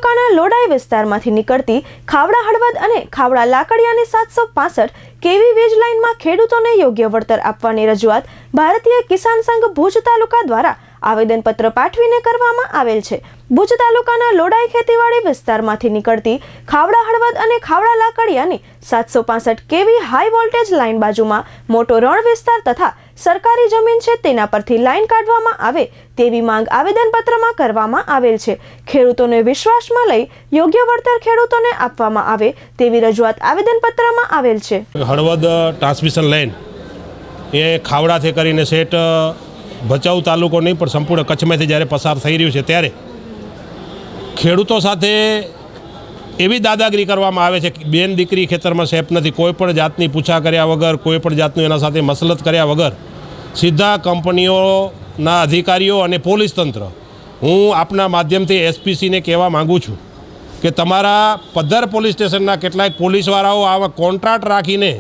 તાલુકાના લોડાઈ વિસ્તારમાંથી નીકળતી ખાવડા હળવદ અને ખાવડા લાકડિયાની 765 કેવી વીજ લાઇનમાં ખેડૂતોને યોગ્ય વળતર આપવાની રજૂઆત ભારતીય કિસાન સંઘ ભુજ તાલુકા દ્વારા આવેદનપત્ર પાઠવીને કરવામાં આવેલ છે। ભુજ તાલુકાના લોડાઈ ખેતીવાડી વિસ્તારમાંથી નીકળતી ખાવડા હળવદ અને ખાવડા લાકડિયાની 765 કેવી હાઈ વોલ્ટેજ લાઇન બાજુમાં મોટો રણ વિસ્તાર તથા સરકારી જમીન છે, તેના પરથી લાઇન કાઢવામાં આવે તેવી માંગ આવેદનપત્રમાં કરવામાં આવેલ છે। ખેડૂતોને વિશ્વાસમાં લઈ યોગ્ય વળતર ખેડૂતોને આપવામાં આવે તેવી રજૂઆત આવેદનપત્રમાં આવેલ છે। હળવદ ટ્રાન્સમિશન લાઇન એ ખાવડાથી કરીને સેટ ભચાઉ તાલુકો નહીં પણ સંપૂર્ણ કચ્છમાંથી જ્યારે પસાર થઈ રહ્યું છે ત્યારે ખેડૂતો સાથે એવી દાદાગીરી કરવામાં આવે છે કે બેન દીકરી ખેતરમાં સેફ નથી, કોઈ પણ જાતની પૂછા કર્યા વગર, કોઈ પણ જાતનું એના સાથે મસલત કર્યા વગર સીધા કંપનીઓના અધિકારીઓ અને પોલીસ તંત્ર, હું આપના માધ્યમથી એસપીસીને કહેવા માગું છું કે તમારા પદ્ધર પોલીસ સ્ટેશનના કેટલાક પોલીસવાળાઓ આવા કોન્ટ્રાક્ટ રાખીને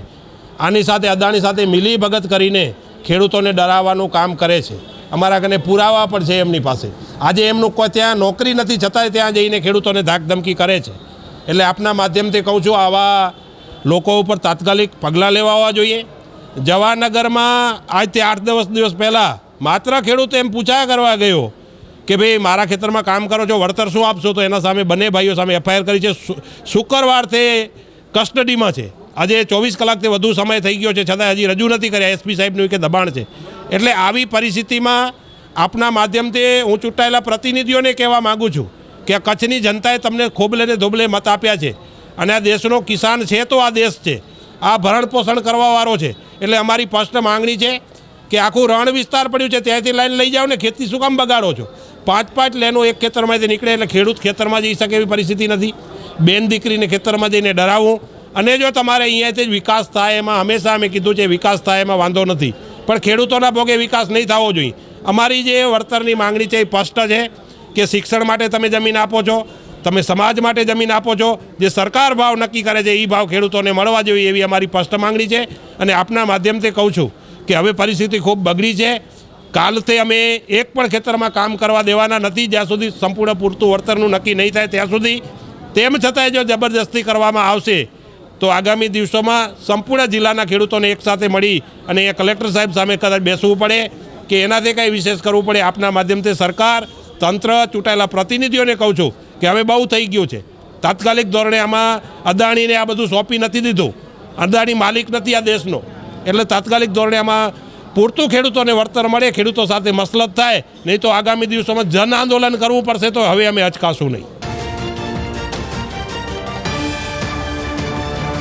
આની સાથે અદાણી સાથે મિલીભગત કરીને ખેડૂતોને ડરાવવાનું કામ કરે છે। અમારા કને પુરાવા પણ છે એમની પાસે। આજે એમનું કોઈ ત્યાં નોકરી નથી છતાંય ત્યાં જઈને ખેડૂતોને ધાકધમકી કરે છે। એટલે આપના માધ્યમથી કહું છું, આવા લોકો ઉપર તાત્કાલિક પગલાં લેવા જોઈએ। જવાહરનગરમાં આજથી 8-10 દિવસ પહેલાં માત્ર ખેડૂત એમ પૂછા કરવા ગયો કે ભાઈ મારા ખેતરમાં કામ કરો છો, વળતર શું આપશો? તો એના સામે બંને ભાઈઓ સામે એફઆઈઆર કરી છે। શુક્રવારથી કસ્ટડીમાં છે। આજે 24 કલાકથી વધુ સમય થઈ ગયો છે છતાં હજી રજૂ નથી કર્યા। એસપી સાહેબનું કે દબાણ છે। એટલે આવી પરિસ્થિતિમાં આપના માધ્યમથી હું ચૂંટાયેલા પ્રતિનિધિઓને કહેવા માગું છું કે કચ્છની જનતાએ તમને ખોબલે ને ધોબલે મત આપ્યા છે અને આ દેશનો કિસાન છે તો આ દેશ છે, આ ભરણ પોષણ કરવાવાળો છે। એટલે અમારી સ્પષ્ટ માંગણી છે કે આખું રણ વિસ્તાર પડ્યું છે ત્યાંથી લાઈન લઈ જાઓ ને, ખેતી શું કામ બગાડો છો? 5-5 લેનો એક ખેતરમાંથી નીકળે એટલે ખેડૂત ખેતરમાં જઈ શકે એવી પરિસ્થિતિ નથી। બેન દીકરીને ખેતરમાં જઈને ડરાવવું અને જો તમારે અહીંયાથી જ વિકાસ થાય, એમાં હંમેશા અમે કીધું છે વિકાસ થાય એમાં વાંધો નથી, પણ ખેડૂતોના ભોગે વિકાસ નહીં થવો જોઈએ। અમારી જે વળતરની માંગણી છે એ સ્પષ્ટ છે કે શિક્ષણ માટે તમે જમીન આપો છો, તમે સમાજ માટે જમીન આપો છો, જે સરકાર ભાવ નક્કી કરે છે એ ભાવ ખેડૂતોને મળવા જોઈએ એવી અમારી સ્પષ્ટ માંગણી છે। અને આપના માધ્યમથી કહું છું કે હવે પરિસ્થિતિ ખૂબ બગડી છે। કાલથી અમે એક પણ ખેતરમાં કામ કરવા દેવાના નથી જ્યાં સુધી સંપૂર્ણ પૂરતું વળતરનું નક્કી નહીં થાય ત્યાં સુધી। તેમ છતાંય જો જબરદસ્તી કરવામાં આવશે તો આગામી દિવસોમાં સંપૂર્ણ જિલ્લાના ખેડૂતોને એકસાથે મળી અને એ કલેક્ટર સાહેબ સામે કદાચ બેસવું પડે કે એનાથી કંઈ વિશેષ કરવું પડે। આપના માધ્યમથી સરકાર, તંત્ર, ચૂંટાયેલા પ્રતિનિધિઓને કહું છું કે હવે બહુ થઈ ગયું છે। તાત્કાલિક ધોરણે આમાં અદાણીને આ બધું સોંપી નથી દીધું, અદાણી માલિક નથી આ દેશનો, એટલે તાત્કાલિક ધોરણે આમાં પૂરતું ખેડૂતોને વળતર મળે, ખેડૂતો સાથે મસલત થાય, નહીં તો આગામી દિવસોમાં જન આંદોલન કરવું પડશે। તો હવે અમે અચકાશું નહીં।